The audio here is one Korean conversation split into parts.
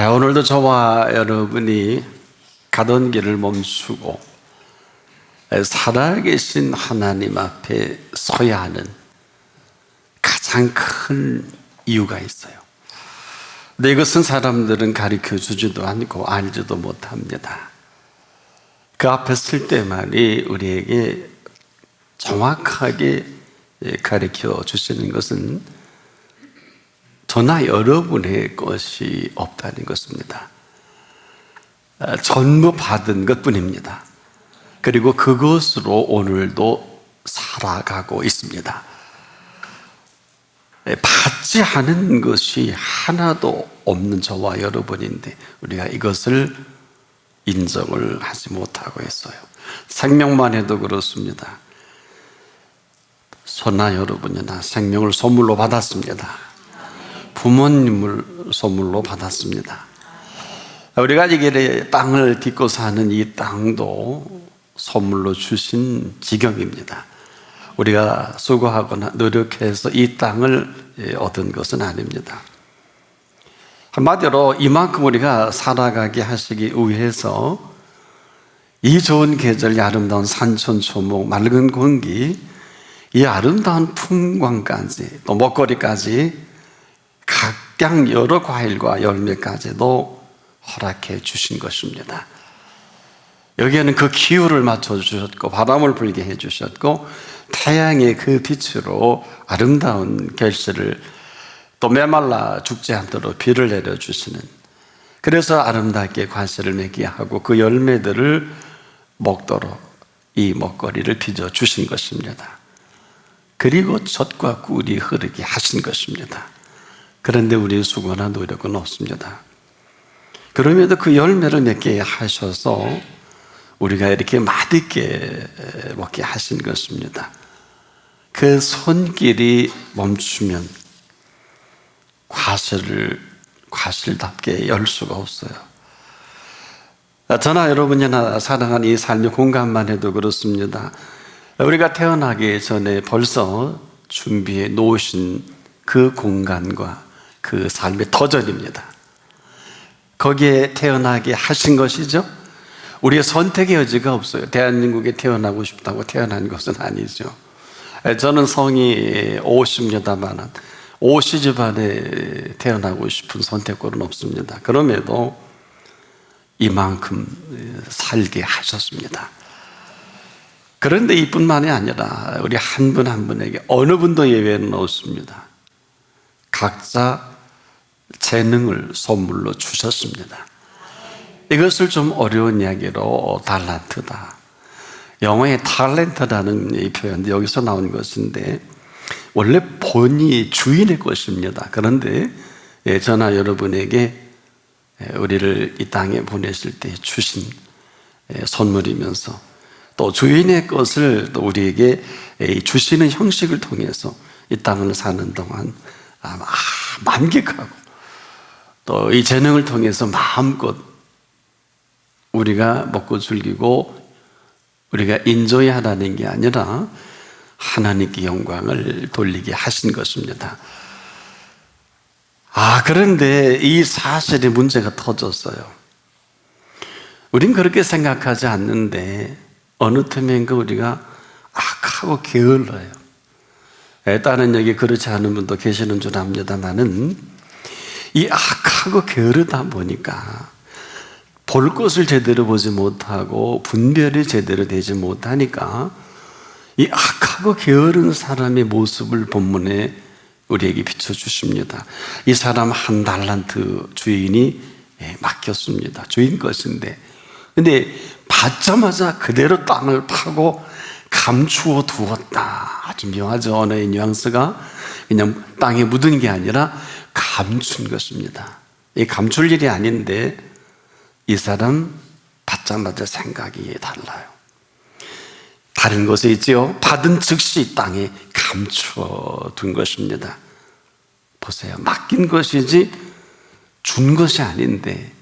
오늘도 저와 여러분이 가던 길을 멈추고 살아계신 하나님 앞에 서야 하는 가장 큰 이유가 있어요. 근데 이것은 사람들은 가르쳐 주지도 않고 알지도 못합니다. 그 앞에 설 때만이 우리에게 정확하게 가르쳐 주시는 것은 저나 여러분의 것이 없다는 것입니다. 전부 받은 것뿐입니다. 그리고 그것으로 오늘도 살아가고 있습니다. 받지 않은 것이 하나도 없는 저와 여러분인데 우리가 이것을 인정을 하지 못하고 있어요. 생명만 해도 그렇습니다. 저나 여러분이나 생명을 선물로 받았습니다. 부모님을 선물로 받았습니다. 우리가 이게 땅을 딛고 사는 이 땅도 선물로 주신 지경입니다. 우리가 수고하거나 노력해서 이 땅을 얻은 것은 아닙니다. 한마디로 이만큼 우리가 살아가게 하시기 위해서 이 좋은 계절, 이 아름다운 산천초목, 맑은 공기, 이 아름다운 풍광까지 또 먹거리까지 각양 여러 과일과 열매까지도 허락해 주신 것입니다. 여기에는 그 기후를 맞춰주셨고 바람을 불게 해주셨고 태양의 그 빛으로 아름다운 결실을 또 메말라 죽지 않도록 비를 내려주시는, 그래서 아름답게 과실을 맺게 하고 그 열매들을 먹도록 이 먹거리를 빚어주신 것입니다. 그리고 젖과 꿀이 흐르게 하신 것입니다. 그런데 우리의 수고나 노력은 없습니다. 그럼에도 그 열매를 맺게 하셔서 우리가 이렇게 맛있게 먹게 하신 것입니다. 그 손길이 멈추면 과실답게 열 수가 없어요. 저나 여러분이나 사랑하는 이 삶의 공간만 해도 그렇습니다. 우리가 태어나기 전에 벌써 준비해 놓으신 그 공간과 그 삶의 터전입니다. 거기에 태어나게 하신 것이죠. 우리의 선택의 여지가 없어요. 대한민국에 태어나고 싶다고 태어난 것은 아니죠. 저는 성이 50여다만 50집안에 태어나고 싶은 선택권은 없습니다. 그럼에도 이만큼 살게 하셨습니다. 그런데 이뿐만이 아니라 우리 한 분 한 분에게 어느 분도 예외는 없습니다. 각자 재능을 선물로 주셨습니다. 이것을 좀 어려운 이야기로 달란트다, 영어의 탤런트라는 이 표현도 여기서 나온 것인데 원래 본이 주인의 것입니다. 그런데 저나 여러분에게 우리를 이 땅에 보내실 때 주신 선물이면서 또 주인의 것을 또 우리에게 주시는 형식을 통해서 이 땅을 사는 동안 만끽하고 또 이 재능을 통해서 마음껏 우리가 먹고 즐기고 우리가 인조해 하라는 게 아니라 하나님께 영광을 돌리게 하신 것입니다. 그런데 이 사실에 문제가 터졌어요. 우린 그렇게 생각하지 않는데 어느 틈엔가 우리가 악하고 게을러요. 다른 여기 그렇지 않은 분도 계시는 줄 압니다만은 이 악하고 게으르다 보니까 볼 것을 제대로 보지 못하고 분별이 제대로 되지 못하니까 이 악하고 게으른 사람의 모습을 본문에 우리에게 비춰주십니다. 이 사람 한 달란트 주인이 맡겼습니다. 주인 것인데 근데 받자마자 그대로 땅을 파고 감추어 두었다. 아주 묘하죠. 언어의 뉘앙스가 그냥 땅에 묻은 게 아니라 감춘 것입니다. 이 감출 일이 아닌데 이 사람 받자마자 생각이 달라요. 다른 곳에 있지요. 받은 즉시 땅에 감추어 둔 것입니다. 보세요. 맡긴 것이지 준 것이 아닌데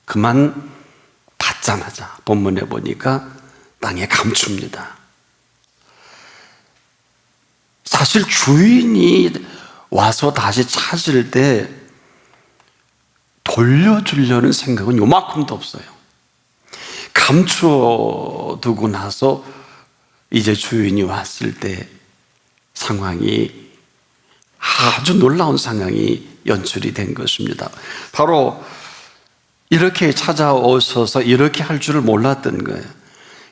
그만 받자마자 본문에 보니까 땅에 감춥니다. 사실 주인이 와서 다시 찾을 때 돌려주려는 생각은 요만큼도 없어요. 감춰두고 나서 이제 주인이 왔을 때 상황이 아주 놀라운 상황이 연출이 된 것입니다. 바로 이렇게 찾아오셔서 이렇게 할 줄을 몰랐던 거예요.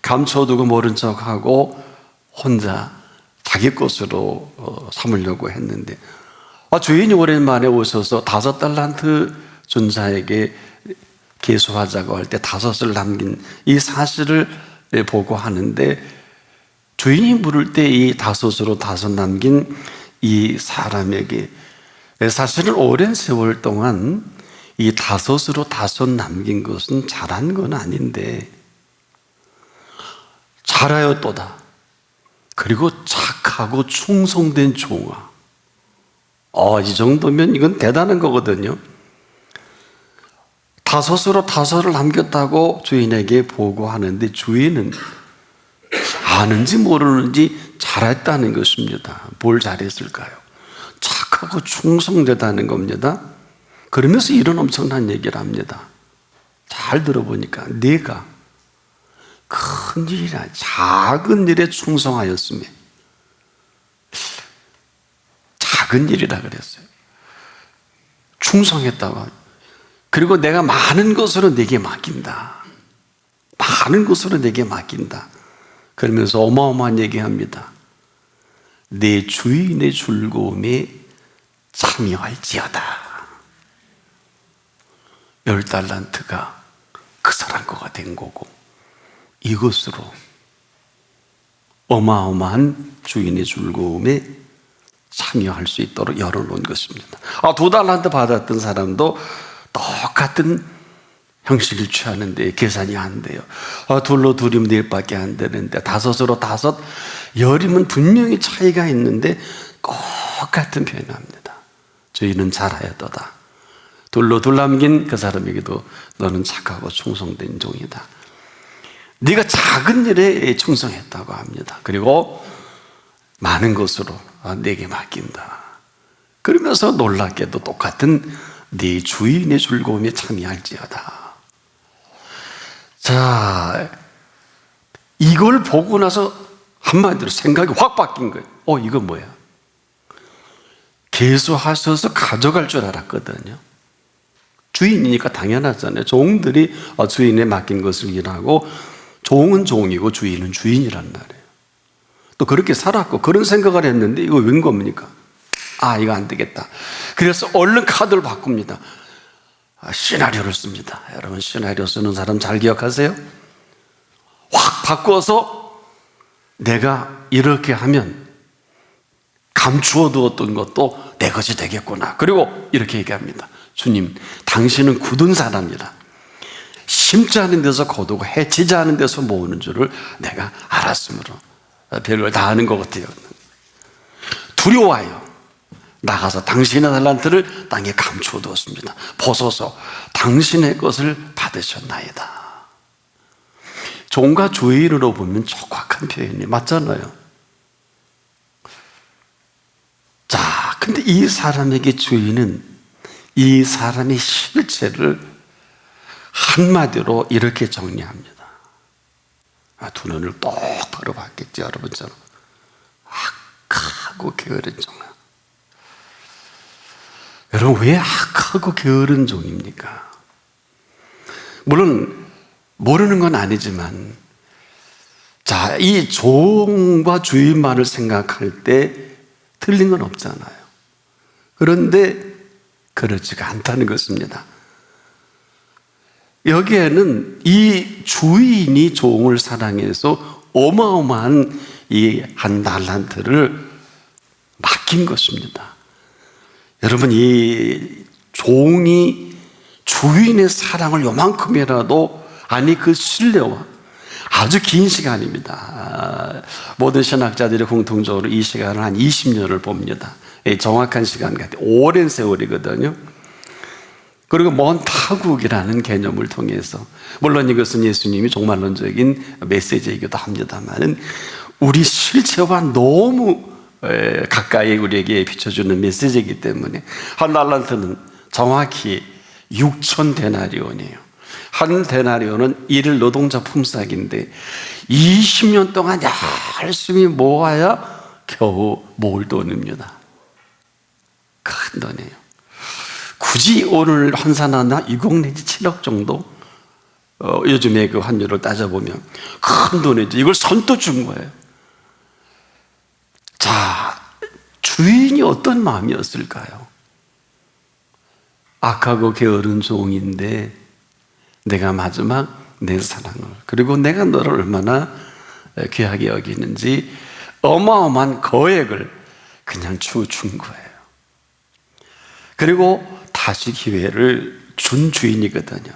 감춰두고 모른 척하고 혼자 자기 것으로 삼으려고 했는데 주인이 오랜만에 오셔서 5달란트 준 자에게 계수하자고 할 때 5을 남긴 이 사실을 보고 하는데, 주인이 물을 때 이 5으로 5 남긴 이 사람에게 사실은 오랜 세월 동안 이 5으로 5 남긴 것은 잘한 건 아닌데 잘하였도다. 그리고 착하고 충성된 종아. 이 정도면 이건 대단한 거거든요. 5으로 5를 남겼다고 주인에게 보고하는데 주인은 아는지 모르는지 잘했다는 것입니다. 뭘 잘했을까요? 착하고 충성되다는 겁니다. 그러면서 이런 엄청난 얘기를 합니다. 잘 들어보니까 네가 큰 일이나 작은 일에 충성하였으며, 작은 일이라 그랬어요. 충성했다고. 그리고 내가 많은 것으로 내게 맡긴다. 많은 것으로 내게 맡긴다. 그러면서 어마어마한 얘기합니다. 내 주인의 즐거움에 참여할지어다. 10달란트가 그 사람 거가 된 거고, 이것으로 어마어마한 주인의 즐거움에 참여할 수 있도록 열어놓은 것입니다. 2달란트 받았던 사람도 똑같은 형식을 취하는데 계산이 안 돼요. 2로 2이면 4밖에 안 되는데 5으로 5, 10이면 분명히 차이가 있는데 똑같은 표현을 합니다. 주인은 잘하였도다. 2로 2 남긴 그 사람에게도 너는 착하고 충성된 종이다. 네가 작은 일에 충성했다고 합니다. 그리고 많은 것으로 내게 맡긴다. 그러면서 놀랍게도 똑같은 네 주인의 즐거움에 참여할지어다. 자, 이걸 보고 나서 한마디로 생각이 확 바뀐 거예요. 이건 뭐야? 계수하셔서 가져갈 줄 알았거든요. 주인이니까 당연하잖아요. 종들이 주인에 맡긴 것을 일하고, 종은 종이고 주인은 주인이란 말이에요. 또 그렇게 살았고 그런 생각을 했는데 이거 웬 겁니까? 이거 안 되겠다. 그래서 얼른 카드를 바꿉니다. 시나리오를 씁니다. 여러분, 시나리오 쓰는 사람 잘 기억하세요? 확 바꿔서 내가 이렇게 하면 감추어 두었던 것도 내 것이 되겠구나. 그리고 이렇게 얘기합니다. 주님, 당신은 굳은 사람이라 심지 않은 데서 거두고 해치지 않은 데서 모으는 줄을 내가 알았으므로 별걸 다 아는 것 같아요. 두려워요. 나가서 당신의 달란트를 땅에 감추어 두었습니다. 벗어서 당신의 것을 받으셨나이다. 종과 주인으로 보면 적확한 표현이 맞잖아요. 자, 근데 이 사람에게 주인은 이 사람의 실체를 한마디로 이렇게 정리합니다. 두 눈을 똑바로 봤겠지, 여러분처럼. 악하고 게으른 종아. 여러분, 왜 악하고 게으른 종입니까? 물론 모르는 건 아니지만, 자, 이 종과 주인만을 생각할 때 틀린 건 없잖아요. 그런데 그렇지가 않다는 것입니다. 여기에는 이 주인이 종을 사랑해서 어마어마한 이 한 달란트를 맡긴 것입니다. 여러분, 이 종이 주인의 사랑을 요만큼이라도, 아니 그 신뢰와 아주 긴 시간입니다. 모든 신학자들이 공통적으로 이 시간을 한 20년을 봅니다. 정확한 시간 같아요. 오랜 세월이거든요. 그리고 먼 타국이라는 개념을 통해서, 물론 이것은 예수님이 종말론적인 메시지이기도 합니다만, 우리 실체와 너무 가까이 우리에게 비춰주는 메시지이기 때문에 한 달란트는 정확히 6천 데나리온이에요. 한 데나리온은 일일 노동자 품삯인데 20년 동안 열심히 모아야 겨우 모을 돈입니다. 큰 돈이에요. 굳이 오늘 환산하나 6억 내지 7억 정도? 요즘에 그 환율을 따져보면 큰 돈이죠. 이걸 선뜻 준 거예요. 자, 주인이 어떤 마음이었을까요? 악하고 게으른 종인데 내가 마지막 내 사랑을, 그리고 내가 너를 얼마나 귀하게 여기는지 어마어마한 거액을 그냥 준 거예요. 그리고 다시 기회를 준 주인이거든요.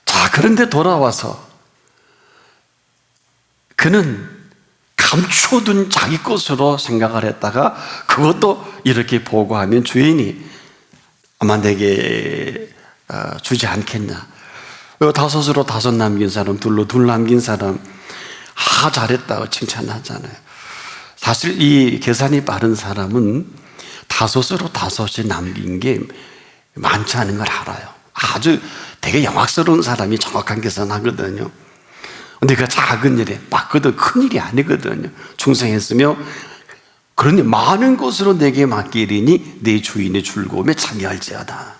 자, 그런데 돌아와서 그는 감춰둔 자기 것으로 생각을 했다가 그것도 이렇게 보고하면 주인이 아마 내게 주지 않겠냐. 다섯으로 다섯 남긴 사람, 둘로 둘 남긴 사람, 잘했다고 칭찬하잖아요. 사실 이 계산이 빠른 사람은 다섯으로 다섯이 남긴 게 많지 않은 걸 알아요. 아주 되게 영악스러운 사람이 정확한 계산하거든요. 내가 작은 일에 맡거든 큰 일이 아니거든요. 충성했으며 그러니 많은 것으로 내게 맡기리니 내 주인의 즐거움에 참여할지어다.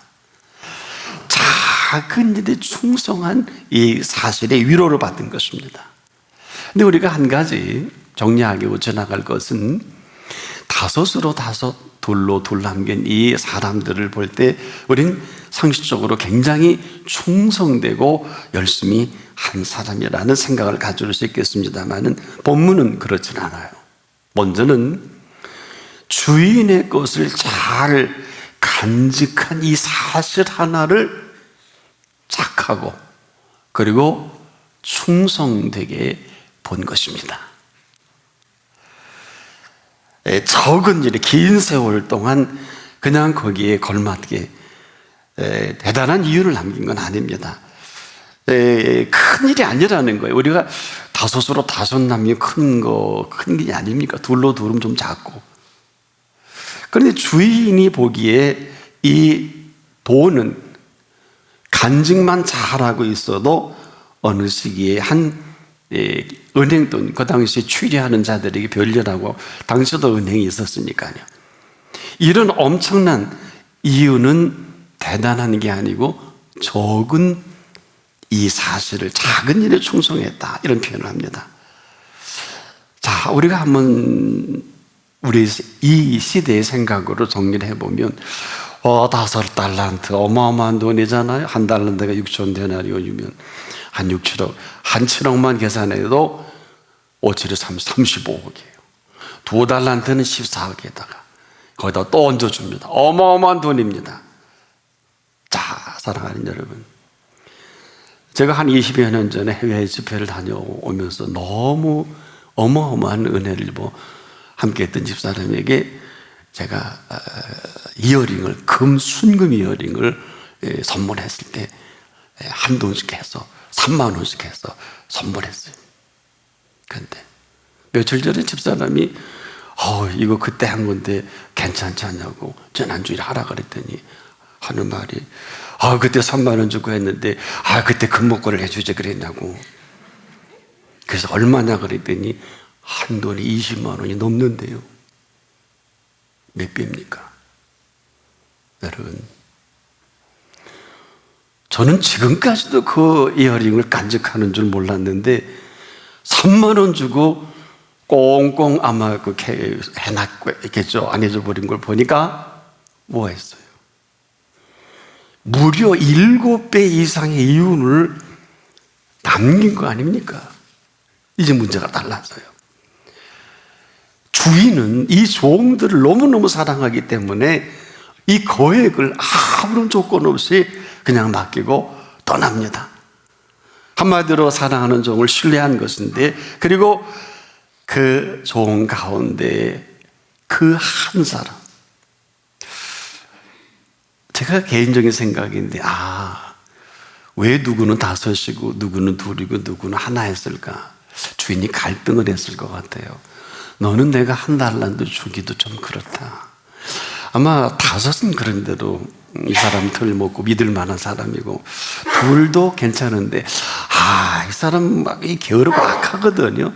작은 일에 충성한 이 사실에 위로를 받은 것입니다. 근데 우리가 한 가지 정리하고 지나갈 것은 다섯으로 다섯, 둘로 둘 남긴 이 사람들을 볼 때 우린 상식적으로 굉장히 충성되고 열심히 한 사람이라는 생각을 가질 수 있겠습니다만 본문은 그렇진 않아요. 먼저는 주인의 것을 잘 간직한 이 사실 하나를 착하고 그리고 충성되게 본 것입니다. 적은 일에 긴 세월 동안 그냥 거기에 걸맞게 대단한 이유를 남긴 건 아닙니다. 큰 일이 아니라는 거예요. 우리가 다섯으로 다섯 남긴 큰 일이 아닙니까? 둘로 둘은 좀 작고. 그런데 주인이 보기에 이 돈은 간직만 잘하고 있어도 어느 시기에 한 은행돈, 그 당시에 취리하는 자들에게 별려라고 당시도 은행이 있었으니까요. 이런 엄청난 이유는 대단한 게 아니고 적은 이 사실을 작은 일에 충성했다 이런 표현을 합니다. 자, 우리가 한번 우리 이 시대의 생각으로 정리를 해보면 5달란트 어마어마한 돈이잖아요. 한 달란트가 6천 데나리온이면 한 6, 7억, 한 7억만 계산해도 5, 7에 35억이에요. 2달란트는 14억에다가 거기다 또 얹어줍니다. 어마어마한 돈입니다. 자, 사랑하는 여러분, 제가 한 20여 년 전에 해외 집회를 다녀오면서 너무 어마어마한 은혜를 함께 했던 집사람에게 제가 이어링을, 순금 이어링을 선물했을 때 한 돈씩 해서 3만 원씩 해서 선물했어요. 그런데 며칠 전에 집사람이 이거 그때 한 건데 괜찮지 않냐고 지난주에 하라 그랬더니 하는 말이 그때 3만 원 주고 했는데 그때 금목걸이를 해주지 그랬냐고. 그래서 얼마냐 그랬더니 한 돈이 20만 원이 넘는데요. 몇 배입니까? 여러분, 저는 지금까지도 그 이어링을 간직하는 줄 몰랐는데 3만 원 주고 꽁꽁 아마 해놨겠죠. 안 해줘버린 걸 보니까 뭐 했어요? 무려 7배 이상의 이윤을 남긴 거 아닙니까? 이제 문제가 달라져요. 주인은 이 종들을 너무너무 사랑하기 때문에 이 거액을 아무런 조건 없이 그냥 맡기고 떠납니다. 한마디로 사랑하는 종을 신뢰한 것인데, 그리고 그 종 가운데 그 한 사람, 제가 개인적인 생각인데 왜 누구는 다섯이고 누구는 둘이고 누구는 하나 했을까? 주인이 갈등을 했을 것 같아요. 너는 내가 한 달란트 주기도 좀 그렇다. 아마 다섯은 그런데도 이 사람 털 먹고 믿을 만한 사람이고, 둘도 괜찮은데, 이 사람 막 게으르고 악하거든요.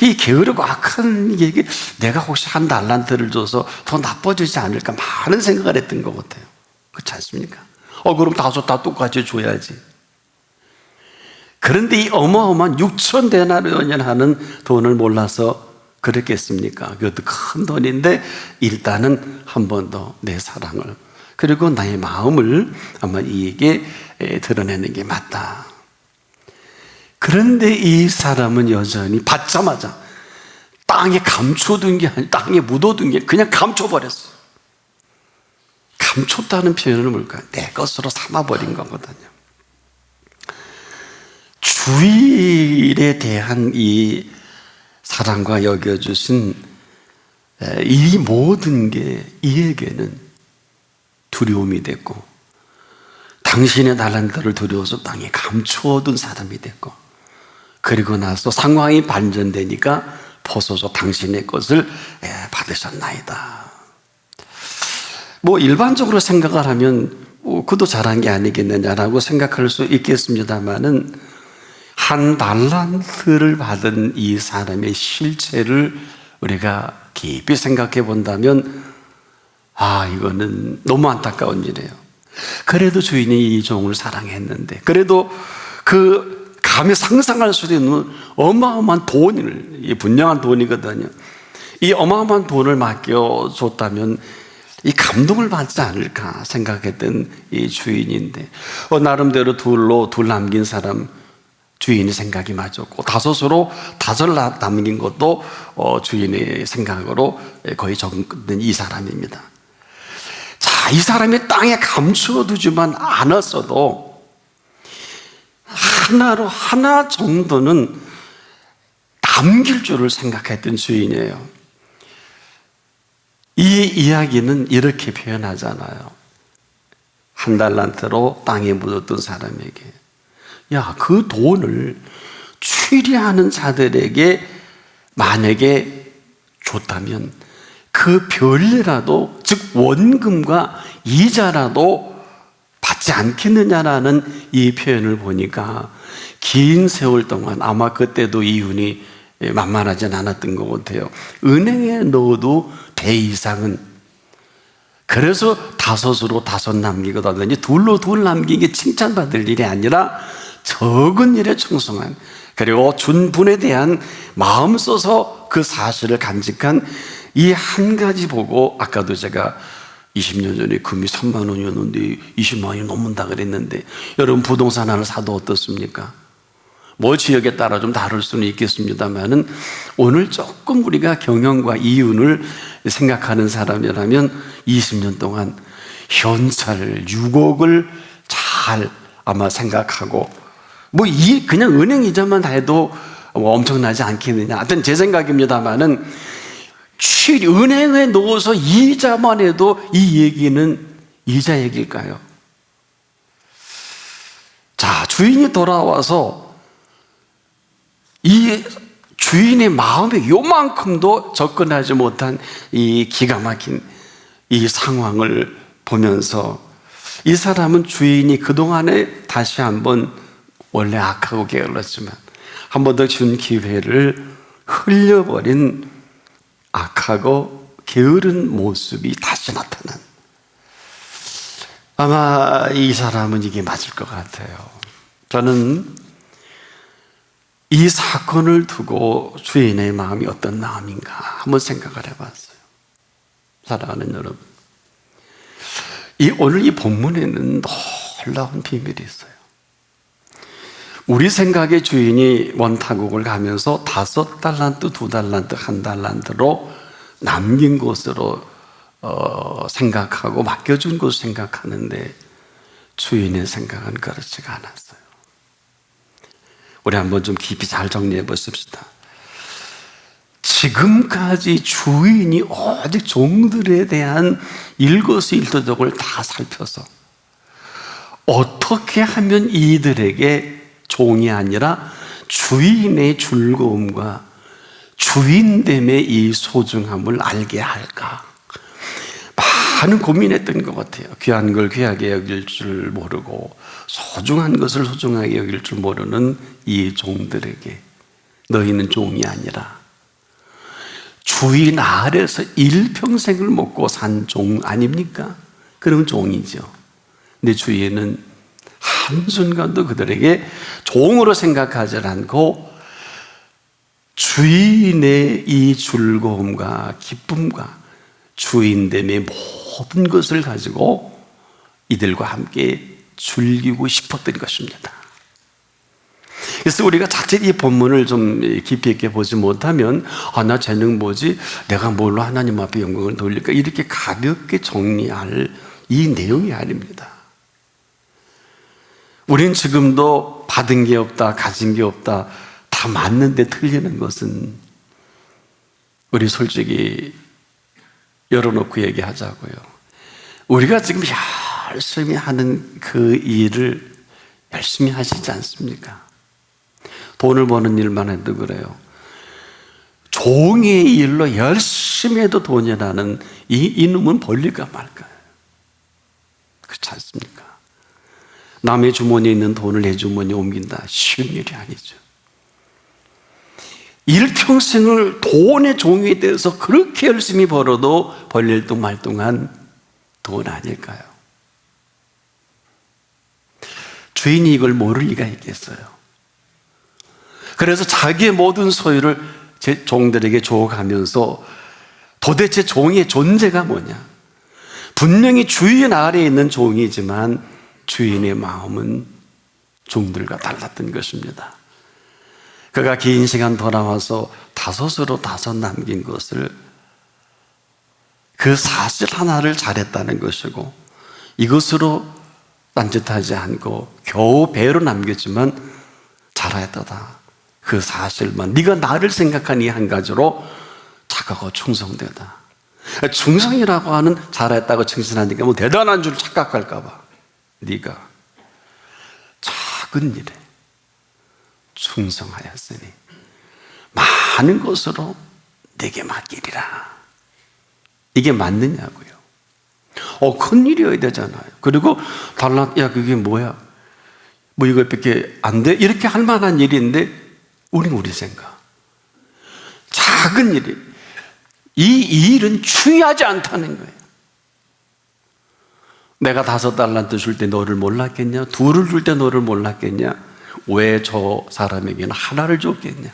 이 게으르고 악한 이게 내가 혹시 한 달란트를 줘서 더 나빠지지 않을까 많은 생각을 했던 것 같아요. 그렇지 않습니까? 그럼 다섯 다 똑같이 줘야지. 그런데 이 어마어마한 6천 데나리온 하는 돈을 몰라서 그랬겠습니까? 그것도 큰 돈인데 일단은 한 번 더 내 사랑을, 그리고 나의 마음을 아마 이에게 드러내는 게 맞다. 그런데 이 사람은 여전히 받자마자 땅에 감춰둔 게 아니라 땅에 묻어둔 게 그냥 감춰버렸어요. 감췄다는 표현은 뭘까요? 내 것으로 삼아버린 거거든요. 주일에 대한 이 사랑과 여겨주신 이 모든 게 이에게는 두려움이 됐고, 당신의 달란트를 두려워서 땅에 감추어둔 사람이 됐고, 그리고 나서 상황이 반전되니까 벗어서 당신의 것을 받으셨나이다. 일반적으로 생각을 하면 그도 잘한 게 아니겠느냐라고 생각할 수 있겠습니다만은, 한 달란트를 받은 이 사람의 실체를 우리가 깊이 생각해 본다면 이거는 너무 안타까운 일이에요. 그래도 주인이 이 종을 사랑했는데, 그래도 그 감히 상상할 수 있는 어마어마한 돈을, 이 분량한 돈이거든요. 이 어마어마한 돈을 맡겨줬다면 이 감동을 받지 않을까 생각했던 이 주인인데, 나름대로 둘 남긴 사람 주인의 생각이 맞았고, 다섯으로 다섯 남긴 것도 주인의 생각으로 거의 적은 이 사람입니다. 자, 이 사람이 땅에 감추어두지만 않았어도 하나 정도는 남길 줄을 생각했던 주인이에요. 이 이야기는 이렇게 표현하잖아요. 한 달란트로 땅에 묻었던 사람에게, 그 돈을 취리하는 자들에게 만약에 줬다면 그 별이라도, 즉 원금과 이자라도 받지 않겠느냐라는 이 표현을 보니까 긴 세월 동안 아마 그때도 이윤이 만만하진 않았던 것 같아요. 은행에 넣어도 배 이상은, 그래서 다섯으로 다섯 남기거든요. 둘로 둘 남긴 게 칭찬받을 일이 아니라 적은 일에 충성한, 그리고 준 분에 대한 마음 써서 그 사실을 간직한 이 한 가지 보고, 아까도 제가 20년 전에 금이 3만 원이었는데 20만 원이 넘는다 그랬는데, 여러분 부동산 하나 사도 어떻습니까? 지역에 따라 좀 다를 수는 있겠습니다만은, 오늘 조금 우리가 경영과 이윤을 생각하는 사람이라면 20년 동안 현찰 6억을 잘 아마 생각하고, 그냥 은행 이자만 다 해도 엄청나지 않겠느냐. 하여튼 제 생각입니다만은, 은행에 넣어서 이자만 해도 이 얘기는 이자 얘기일까요? 자, 주인이 돌아와서 이 주인의 마음에 요만큼도 접근하지 못한 이 기가 막힌 이 상황을 보면서, 이 사람은 주인이 그동안에 다시 한번, 원래 악하고 게을렀지만 한 번 더 준 기회를 흘려버린 악하고 게으른 모습이 다시 나타난, 아마 이 사람은 이게 맞을 것 같아요. 저는 이 사건을 두고 주인의 마음이 어떤 마음인가 한번 생각을 해봤어요. 사랑하는 여러분, 오늘 이 본문에는 놀라운 비밀이 있어요. 우리 생각의 주인이 원타국을 가면서 5달란트, 2달란트, 1달란트로 남긴 것으로 생각하고 맡겨준 것으로 생각하는데, 주인의 생각은 그렇지가 않았어요. 우리 한번 좀 깊이 잘 정리해 보십시다. 지금까지 주인이 오직 종들에 대한 일거수일투족을 다 살펴서 어떻게 하면 이들에게 종이 아니라 주인의 즐거움과 주인됨의 이 소중함을 알게 할까, 많은 고민했던 것 같아요. 귀한 걸 귀하게 여길 줄 모르고 소중한 것을 소중하게 여길 줄 모르는 이 종들에게 너희는 종이 아니라 주인 아래서 일평생을 먹고 산 종 아닙니까? 그럼 종이죠. 근데 주인은 한순간도 그들에게 종으로 생각하지 않고 주인의 이 즐거움과 기쁨과 주인됨의 모든 것을 가지고 이들과 함께 즐기고 싶었던 것입니다. 그래서 우리가 자칫 이 본문을 좀 깊이 있게 보지 못하면 나 재능 뭐지? 내가 뭘로 하나님 앞에 영광을 돌릴까? 이렇게 가볍게 정리할 이 내용이 아닙니다. 우린 지금도 받은 게 없다, 가진 게 없다, 다 맞는데 틀리는 것은 우리 솔직히 열어놓고 얘기하자고요. 우리가 지금 열심히 하는 그 일을 열심히 하시지 않습니까? 돈을 버는 일만 해도 그래요. 종의 일로 열심히 해도 돈이 나는 이놈은 벌릴까 말까. 그렇지 않습니까? 남의 주머니에 있는 돈을 내 주머니에 옮긴다. 쉬운 일이 아니죠. 일평생을 돈의 종이 되어서 그렇게 열심히 벌어도 벌릴 둥 말둥한 돈 아닐까요? 주인이 이걸 모를 리가 있겠어요. 그래서 자기의 모든 소유를 제 종들에게 줘가면서 도대체 종의 존재가 뭐냐? 분명히 주인 아래에 있는 종이지만 주인의 마음은 종들과 달랐던 것입니다. 그가 긴 시간 돌아와서 다섯으로 다섯 남긴 것을 그 사실 하나를 잘했다는 것이고 이것으로 딴짓하지 않고 겨우 배로 남겼지만 잘했다. 그 사실만 네가 나를 생각한 이 한 가지로 착하고 충성되다. 충성이라고 하는 잘했다고 칭찬하니까 뭐 대단한 줄 착각할까 봐 네가 작은 일에 충성하였으니 많은 것으로 내게 맡기리라. 이게 맞느냐고요. 큰 일이어야 되잖아요. 그리고 달라, 그게 뭐야? 뭐 이것밖에 안 돼? 이렇게 할 만한 일인데 우리 생각. 작은 일이. 이 일은 중요하지 않다는 거예요. 내가 5달란트 줄 때 너를 몰랐겠냐? 2를 줄 때 너를 몰랐겠냐? 왜 저 사람에게는 하나를 줬겠냐?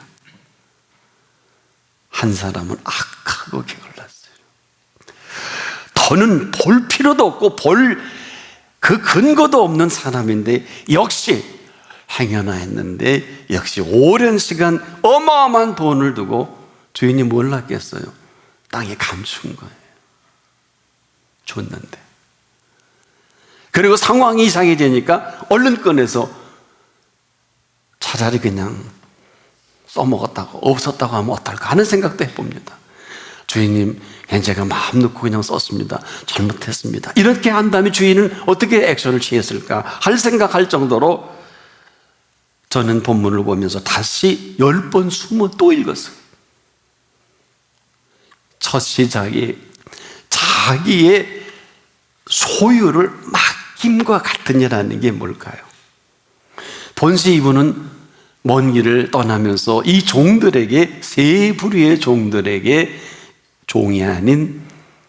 한 사람은 악하고 게을렀어요. 더는 볼 필요도 없고 볼 그 근거도 없는 사람인데 역시 행여나 했는데 역시 오랜 시간 어마어마한 돈을 두고 주인이 몰랐겠어요. 땅에 감춘 거예요. 줬는데. 그리고 상황이 이상해지니까 얼른 꺼내서 차라리 그냥 써먹었다고 없었다고 하면 어떨까 하는 생각도 해봅니다. 주인님, 그냥 제가 마음 놓고 그냥 썼습니다. 잘못했습니다. 이렇게 한 다음에 주인은 어떻게 액션을 취했을까 할 생각할 정도로 저는 본문을 보면서 다시 10번, 20번 또 읽었어요. 첫 시작이 자기의 소유를 맡김과 같은 일하는 게 뭘까요? 본시 이분은 먼 길을 떠나면서 이 종들에게, 세 부류의 종들에게 종이 아닌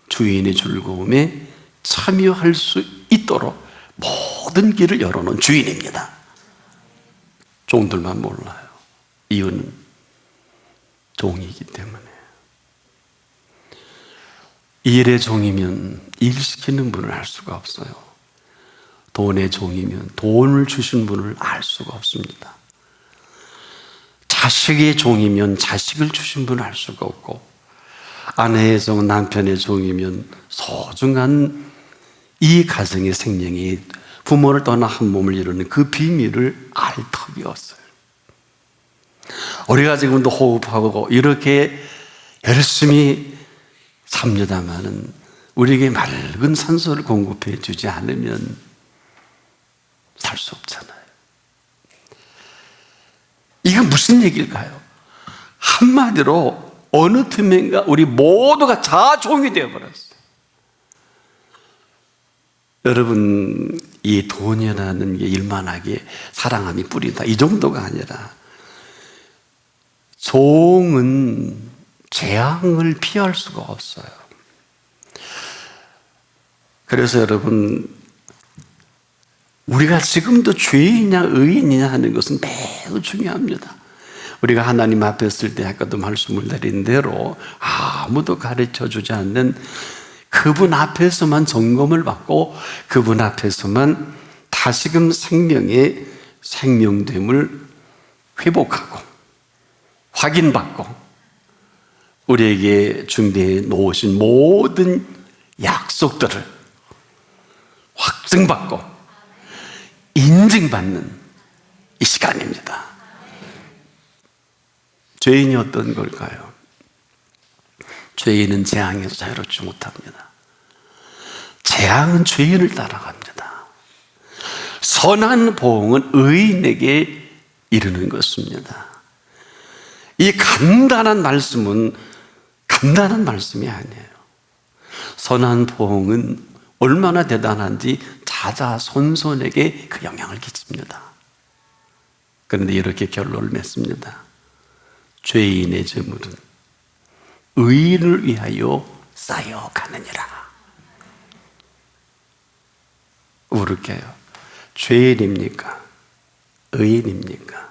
주인의 즐거움에 참여할 수 있도록 모든 길을 열어놓은 주인입니다. 종들만 몰라요. 이유는 종이기 때문에. 일의 종이면 일 시키는 분을 알 수가 없어요. 돈의 종이면 돈을 주신 분을 알 수가 없습니다. 자식의 종이면 자식을 주신 분을 알 수가 없고, 아내의 종, 남편의 종이면 소중한 이 가정의 생명이 부모를 떠나 한 몸을 이루는 그 비밀을 알 턱이 없어요. 우리가 지금도 호흡하고 이렇게 열심히 삽니다마는 우리에게 맑은 산소를 공급해 주지 않으면 살 수 없잖아요. 이건 무슨 얘기일까요? 한마디로 어느 틈엔가 우리 모두가 자종이 되어버렸어요. 여러분, 이 돈이라는 게 일만하게 사랑함이 뿌린다, 이 정도가 아니라 종은 재앙을 피할 수가 없어요. 그래서 여러분, 우리가 지금도 죄인이냐 의인이냐 하는 것은 매우 중요합니다. 우리가 하나님 앞에 설 때 아까도 말씀을 드린 대로 아무도 가르쳐주지 않는 그분 앞에서만 점검을 받고 그분 앞에서만 다시금 생명의 생명됨을 회복하고 확인받고 우리에게 준비해 놓으신 모든 약속들을 확증받고 인증받는 이 시간입니다. 죄인이 어떤 걸까요? 죄인은 재앙에서 자유롭지 못합니다. 재앙은 죄인을 따라갑니다. 선한 보응은 의인에게 이르는 것입니다. 이 간단한 말씀은 간단한 말씀이 아니에요. 선한 보응은 얼마나 대단한지 자자손손에게 그 영향을 끼칩니다. 그런데 이렇게 결론을 맺습니다. 죄인의 재물은 의인을 위하여 쌓여가느니라. 물을게요. 죄인입니까? 의인입니까?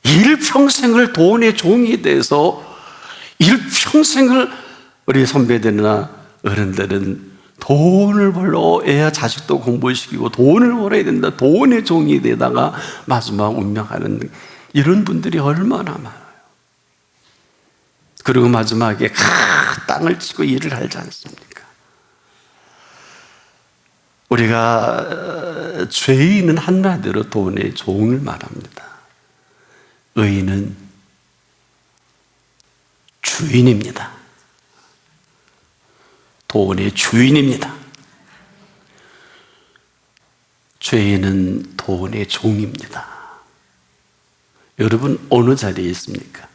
일평생을 돈의 종이 돼서 일평생을 우리 선배들이나 어른들은 돈을 벌러 애야 자식도 공부시키고 돈을 벌어야 된다, 돈의 종이 되다가 마지막 운명하는 이런 분들이 얼마나 많아요. 그리고 마지막에 땅을 치고 일을 하지 않습니까? 우리가 죄인은 한마디로 돈의 종을 말합니다. 의인은 주인입니다. 돈의 주인입니다. 죄인은 돈의 종입니다. 여러분, 어느 자리에 있습니까?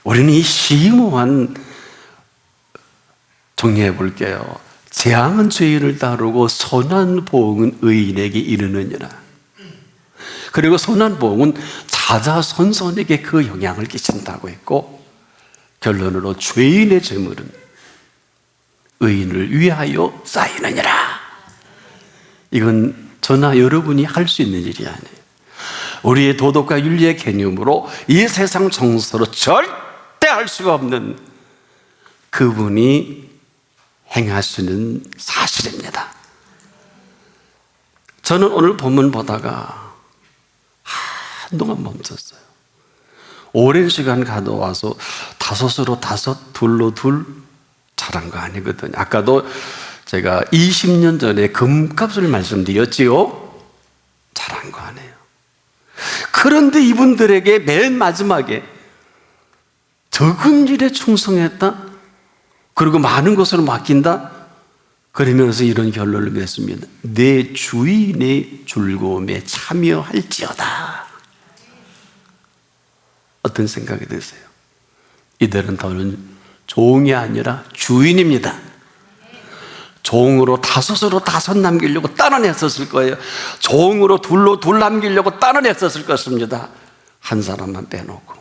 우리는 이 심오한, 정리해 볼게요. 재앙은 죄인을 따르고 선한 보응은 의인에게 이르느니라. 그리고 선한 보응은 자자손손에게 그 영향을 끼친다고 했고, 결론으로 죄인의 재물은 의인을 위하여 쌓이느니라. 이건 저나 여러분이 할 수 있는 일이 아니에요. 우리의 도덕과 윤리의 개념으로 이 세상 정서로 절대 할 수가 없는 그분이 행하시는 사실입니다. 저는 오늘 본문 보다가 한동안 멈췄어요. 오랜 시간 가다 와서 다섯으로 다섯, 둘로 둘 잘한 거 아니거든요. 아까도 제가 20년 전에 금값을 말씀드렸지요. 잘한 거 아니에요. 그런데 이분들에게 맨 마지막에 적은 일에 충성했다, 그리고 많은 것으로 맡긴다, 그러면서 이런 결론을 맺습니다. 내 주인의 즐거움에 참여할지어다. 어떤 생각이 드세요? 이들은 더는 종이 아니라 주인입니다. 종으로 다섯으로 다섯 남기려고 따라냈었을 거예요. 종으로 둘로 둘 남기려고 따라냈었을 것입니다. 한 사람만 빼놓고.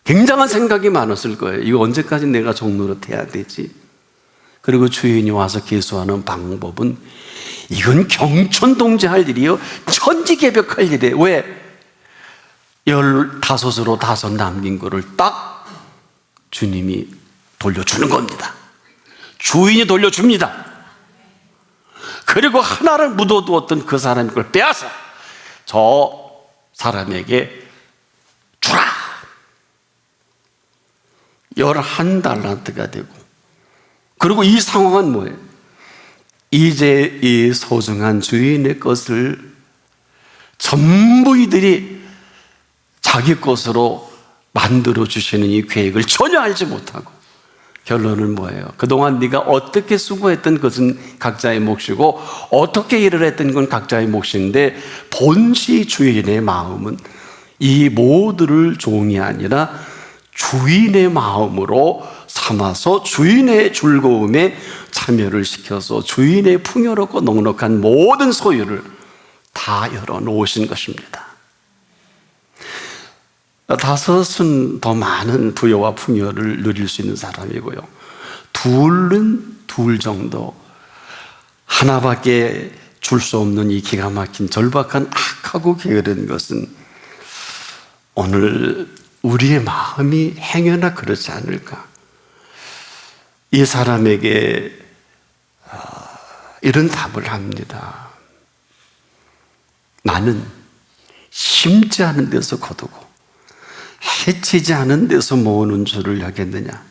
굉장한 생각이 많았을 거예요. 이거 언제까지 내가 종노릇 해야 되지? 그리고 주인이 와서 계수하는 방법은 이건 경천동지할 일이요, 천지개벽할 일이에요. 왜? 15으로 다섯 남긴 거를 딱 주님이 돌려주는 겁니다. 주인이 돌려줍니다. 그리고 하나를 묻어두었던 그 사람의 걸 빼앗아 저 사람에게 주라. 11달란트가 되고, 그리고 이 상황은 뭐예요? 이제 이 소중한 주인의 것을 전부 이들이 자기 것으로 만들어 주시는 이 계획을 전혀 알지 못하고, 결론은 뭐예요? 그동안 네가 어떻게 수고했던 것은 각자의 몫이고 어떻게 일을 했던 건 각자의 몫인데, 본시 주인의 마음은 이 모두를 종이 아니라 주인의 마음으로 삼아서 주인의 즐거움에 참여를 시켜서 주인의 풍요롭고 넉넉한 모든 소유를 다 열어놓으신 것입니다. 다섯은 더 많은 부여와 풍요를 누릴 수 있는 사람이고요, 둘은 둘 정도, 하나밖에 줄 수 없는 이 기가 막힌 절박한 악하고 게으른 것은 오늘 우리의 마음이 행여나 그렇지 않을까. 이 사람에게 이런 답을 합니다. 나는 심지 않은 데서 거두고 해치지 않은 데서 모으는 줄을 여겼느냐.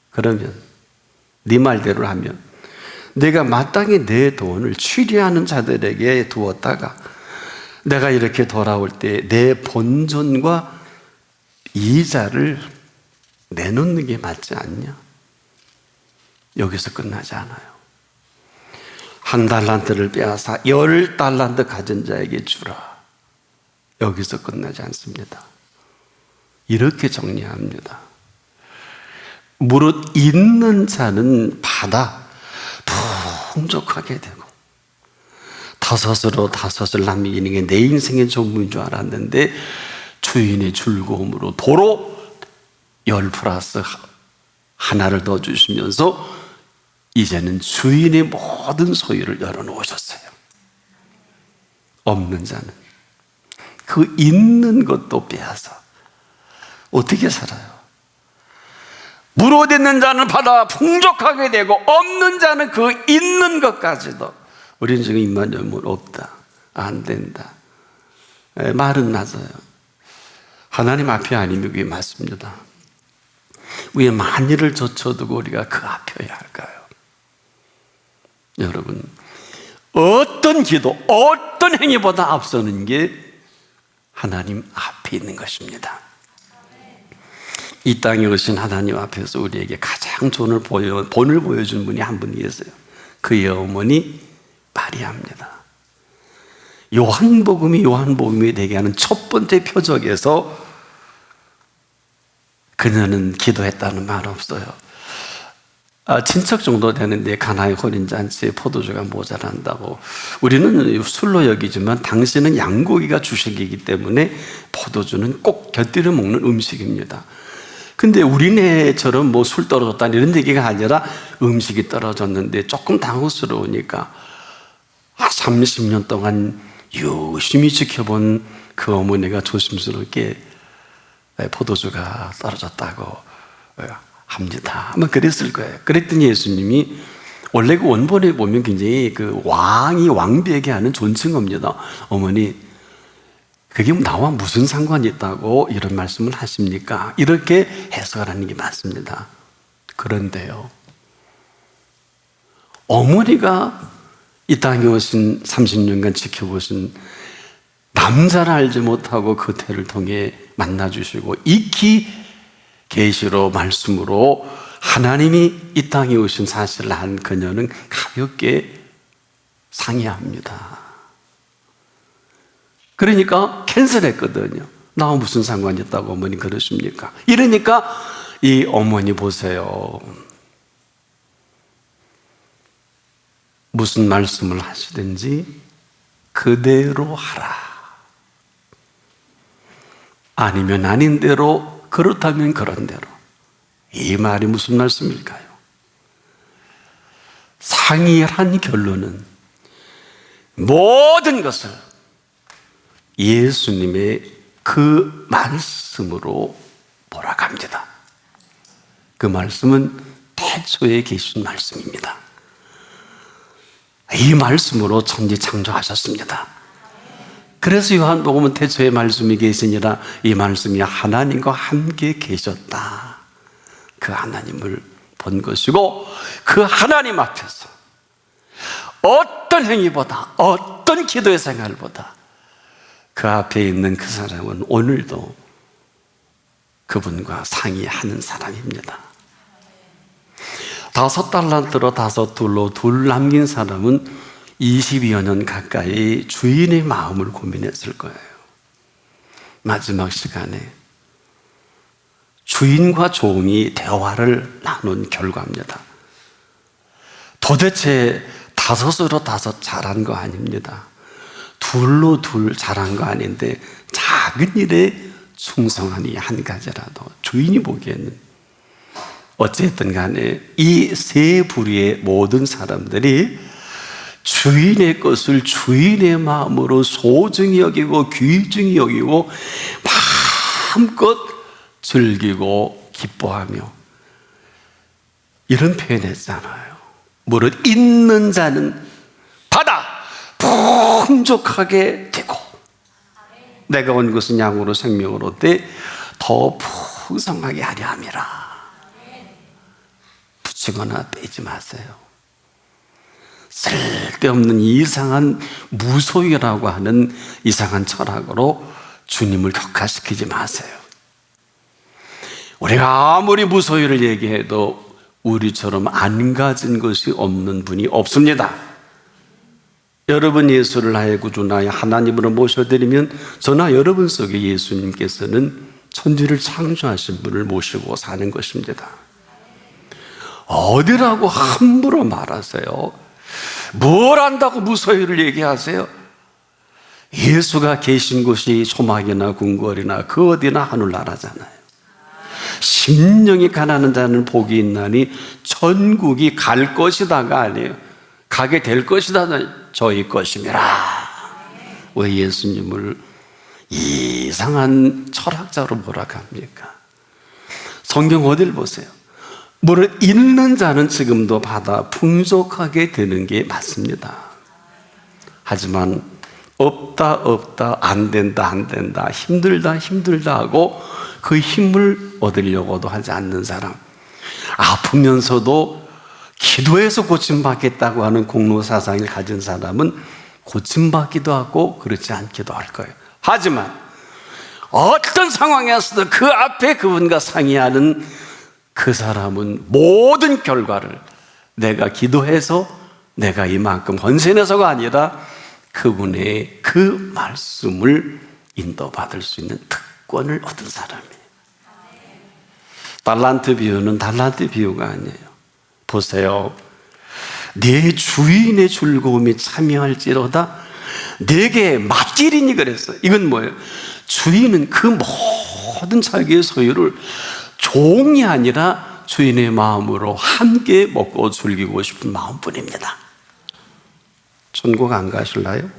그러면 네 말대로 하면 내가 마땅히 내 돈을 취리하는 자들에게 두었다가 내가 이렇게 돌아올 때 내 본전과 이자를 내놓는 게 맞지 않냐? 여기서 끝나지 않아요. 1달란트를 빼앗아 10달란트 가진 자에게 주라. 여기서 끝나지 않습니다. 이렇게 정리합니다. 무릇 있는 자는 받아 풍족하게 되고, 다섯으로 다섯을 남기는 게 내 인생의 전부인 줄 알았는데 주인의 즐거움으로 도로 10 플러스 하나를 더 주시면서 이제는 주인의 모든 소유를 열어놓으셨어요. 없는 자는 그 있는 것도 빼앗아 어떻게 살아요? 무릇 있는 자는 받아 풍족하게 되고 없는 자는 그 있는 것까지도. 우리는 지금 입만 열면 없다, 안 된다, 말은 낮아요. 하나님 앞에 아니면 그게 맞습니다. 왜 만일을 젖혀두고 우리가 그 앞에야 할까요? 여러분, 어떤 기도, 어떤 행위보다 앞서는 게 하나님 앞에 있는 것입니다. 이 땅에 오신 하나님 앞에서 우리에게 가장 본을 보여준 분이 한 분 계세요. 그의 어머니 마리아입니다. 요한복음이 되게 하는 첫 번째 표적에서 그녀는 기도했다는 말 없어요. 친척 정도 되는데 가나의 혼인잔치에 포도주가 모자란다고. 우리는 술로 여기지만 당신은 양고기가 주식이기 때문에 포도주는 꼭 곁들여 먹는 음식입니다. 근데 우리네처럼 뭐 술 떨어졌다 이런 얘기가 아니라 음식이 떨어졌는데 조금 당혹스러우니까 30년 동안 열심히 지켜본 그 어머니가 조심스럽게 포도주가 떨어졌다고 합니다. 아마 그랬을 거예요. 그랬더니 예수님이, 원래 그 원본에 보면 굉장히 그 왕이 왕비에게 하는 존칭어입니다. 어머니, 그게 나와 무슨 상관이 있다고 이런 말씀을 하십니까? 이렇게 해석하는 게 맞습니다. 그런데요, 어머니가 이 땅에 오신 30년간 지켜보신 남자를 알지 못하고 그 태를 통해 만나주시고 익히 계시로 말씀으로 하나님이 이 땅에 오신 사실을 한 그녀는 가볍게 상의합니다. 그러니까 캔슬했거든요. 나와 무슨 상관이 있다고 어머니 그러십니까? 이러니까 이 어머니 보세요. 무슨 말씀을 하시든지 그대로 하라. 아니면 아닌 대로, 그렇다면 그런 대로. 이 말이 무슨 말씀일까요? 상이한 결론은 모든 것을 예수님의 그 말씀으로 몰아갑니다. 그 말씀은 태초에 계신 말씀입니다. 이 말씀으로 천지 창조하셨습니다. 그래서 요한복음은 태초에 말씀이 계시니라, 이 말씀이 하나님과 함께 계셨다. 그 하나님을 본 것이고, 그 하나님 앞에서 어떤 행위보다, 어떤 기도의 생활보다 그 앞에 있는 그 사람은 오늘도 그분과 상의하는 사람입니다. 5달란트로 5둘로 둘 남긴 사람은 20여 년 가까이 주인의 마음을 고민했을 거예요. 마지막 시간에 주인과 종이 대화를 나눈 결과입니다. 도대체 다섯으로 다섯 잘한 거 아닙니다. 둘로 둘 잘한 거 아닌데 작은 일에 충성하니 한 가지라도 주인이 보기에는 어쨌든 간에 이 세 부류의 모든 사람들이 주인의 것을 주인의 마음으로 소중히 여기고 귀중히 여기고 마음껏 즐기고 기뻐하며 이런 표현했잖아요. 무릇 있는 자는 받아 풍족하게 되고 내가 온 것은 양으로 생명을 얻되 더 풍성하게 하려 함이라. 붙이거나 빼지 마세요. 쓸데없는 이상한 무소유라고 하는 이상한 철학으로 주님을 격화시키지 마세요. 우리가 아무리 무소유를 얘기해도 우리처럼 안 가진 것이 없는 분이 없습니다. 여러분 예수를 나의 구주 나의 하나님으로 모셔드리면 저나 여러분 속에 예수님께서는 천지를 창조하신 분을 모시고 사는 것입니다. 어디라고 함부로 말하세요? 뭘 안다고 무소유를 얘기하세요? 예수가 계신 곳이 소막이나 궁궐이나 그 어디나 하늘나라잖아요. 심령이 가난한 자는 복이 있나니 천국이 갈 것이다가 아니에요. 가게 될 것이다 저희 것임이라. 왜 예수님을 이상한 철학자로 뭐라 합니까? 성경 어딜 보세요. 무릇 있는 자는 지금도 받아 풍족하게 되는 게 맞습니다. 하지만 없다 안 된다 힘들다 하고 그 힘을 얻으려고도 하지 않는 사람, 아프면서도 기도해서 고침받겠다고 하는 공로사상을 가진 사람은 고침받기도 하고 그렇지 않기도 할 거예요. 하지만 어떤 상황에서도 그 앞에 그분과 상의하는 그 사람은 모든 결과를 내가 기도해서 내가 이만큼 헌신해서가 아니라 그분의 그 말씀을 인도받을 수 있는 특권을 얻은 사람이에요. 달란트 비유는 달란트 비유가 아니에요. 보세요. 내 주인의 즐거움이 참여할지로다 내게 맞지리니 그랬어요. 이건 뭐예요? 주인은 그 모든 자기의 소유를 종이 아니라 주인의 마음으로 함께 먹고 즐기고 싶은 마음뿐입니다. 천국 안 가실래요?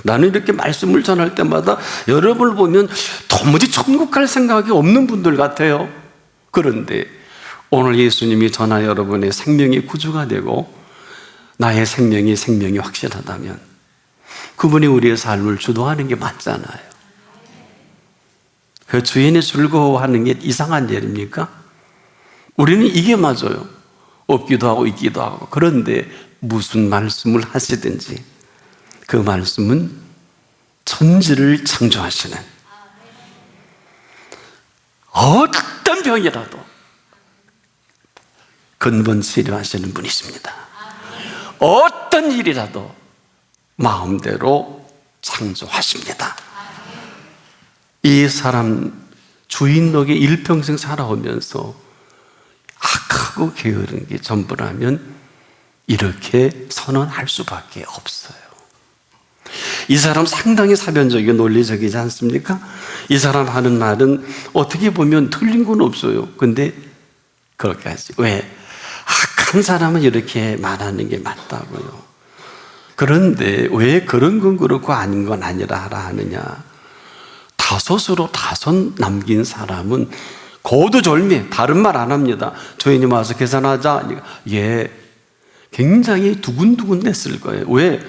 나는 이렇게 말씀을 전할 때마다 여러분을 보면 도무지 천국 갈 생각이 없는 분들 같아요. 그런데 오늘 예수님이 저나 여러분의 생명이 구주가 되고 나의 생명이 확실하다면 그분이 우리의 삶을 주도하는 게 맞잖아요. 그 주인이 즐거워하는 게 이상한 일입니까? 우리는 이게 맞아요. 없기도 하고 있기도 하고. 그런데 무슨 말씀을 하시든지 그 말씀은 천지를 창조하시는 어떤 병이라도 근본 치료하시는 분이십니다. 어떤 일이라도 마음대로 창조하십니다. 이 사람 주인덕에 일평생 살아오면서 악하고 게으른 게 전부라면 이렇게 선언할 수밖에 없어요. 이 사람 상당히 사변적이고 논리적이지 않습니까? 이 사람 하는 말은 어떻게 보면 틀린 건 없어요. 근데 그렇게 하지. 왜? 악한 사람은 이렇게 말하는 게 맞다고요. 그런데 왜 그런 건 그렇고 아닌 건 아니라 하라 하느냐? 다섯으로 다섯 남긴 사람은 고두절미, 다른 말 안 합니다. 주인님 와서 계산하자. 예, 굉장히 두근두근 냈을 거예요. 왜?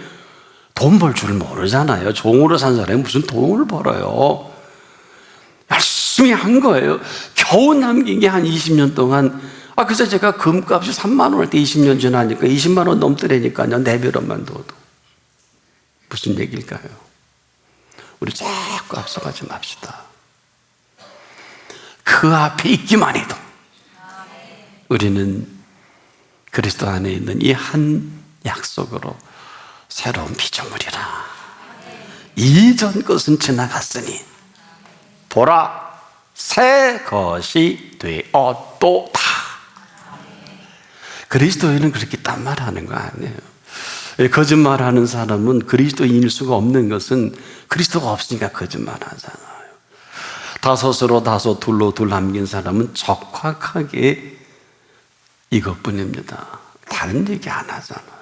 돈 벌 줄 모르잖아요. 종으로 산 사람이 무슨 돈을 벌어요. 열심히 한 거예요. 겨우 남긴 게 한 20년 동안. 그래서 제가 금값이 3만 원 할 때 20년 지나니까 20만 원 넘더라니까요. 내벼런만 둬도. 무슨 얘기일까요? 우리 자꾸 앞서가지 맙시다. 그 앞에 있기만 해도 우리는 그리스도 안에 있는 이 한 약속으로 새로운 피조물이라. 이전 것은 지나갔으니 보라 새 것이 되었도다. 그리스도인은 그렇게 딴 말하는 거 아니에요. 거짓말하는 사람은 그리스도인일 수가 없는 것은 그리스도가 없으니까 거짓말하잖아요. 다섯으로 다섯, 둘로 둘 남긴 사람은 적확하게 이것뿐입니다. 다른 얘기 안 하잖아요.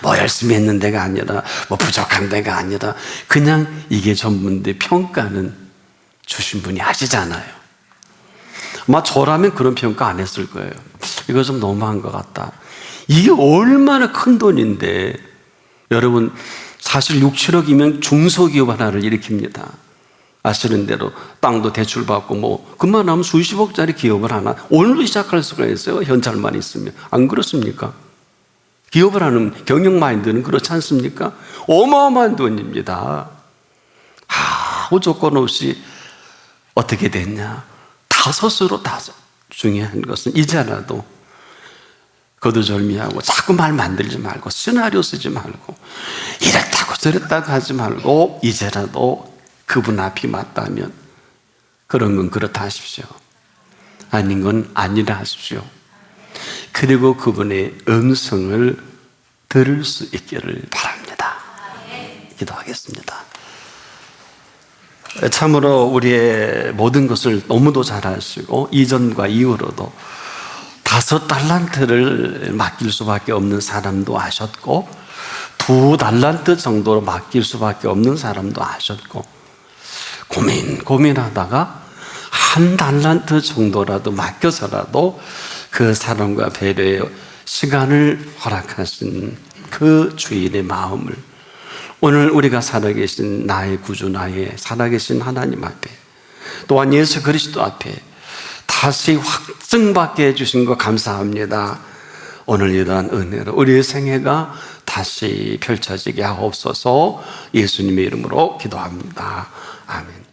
뭐 열심히 했는 데가 아니라 뭐 부족한 데가 아니라 그냥 이게 전부인데 평가는 주신 분이 하시잖아요. 아마 저라면 그런 평가 안 했을 거예요. 이거 좀 너무한 것 같다. 이게 얼마나 큰 돈인데, 여러분 사실 6, 7억이면 중소기업 하나를 일으킵니다. 아시는 대로 땅도 대출받고 뭐 그만하면 수십억짜리 기업을 하나 오늘도 시작할 수가 있어요. 현찰만 있으면. 안 그렇습니까? 기업을 하는 경영 마인드는 그렇지 않습니까? 어마어마한 돈입니다. 아무 조건 없이 어떻게 됐냐? 다섯으로 다섯. 중요한 것은 이제라도 거두절미하고 자꾸 말 만들지 말고 시나리오 쓰지 말고 이랬다고 저랬다고 하지 말고 이제라도 그분 앞이 맞다면 그런 건 그렇다 하십시오. 아닌 건 아니라 하십시오. 그리고 그분의 음성을 들을 수 있기를 바랍니다. 기도하겠습니다. 참으로 우리의 모든 것을 너무도 잘 아시고 이전과 이후로도 5달란트를 맡길 수밖에 없는 사람도 아셨고 2달란트 정도로 맡길 수밖에 없는 사람도 아셨고 고민하다가 1달란트 정도라도 맡겨서라도 그 사랑과 배려의 시간을 허락하신 그 주인의 마음을 오늘 우리가 살아계신 나의 구주, 나의 살아계신 하나님 앞에 또한 예수 그리스도 앞에 다시 확증받게 해주신 거 감사합니다. 오늘 이러한 은혜로 우리의 생애가 다시 펼쳐지게 하옵소서. 예수님의 이름으로 기도합니다. 아멘.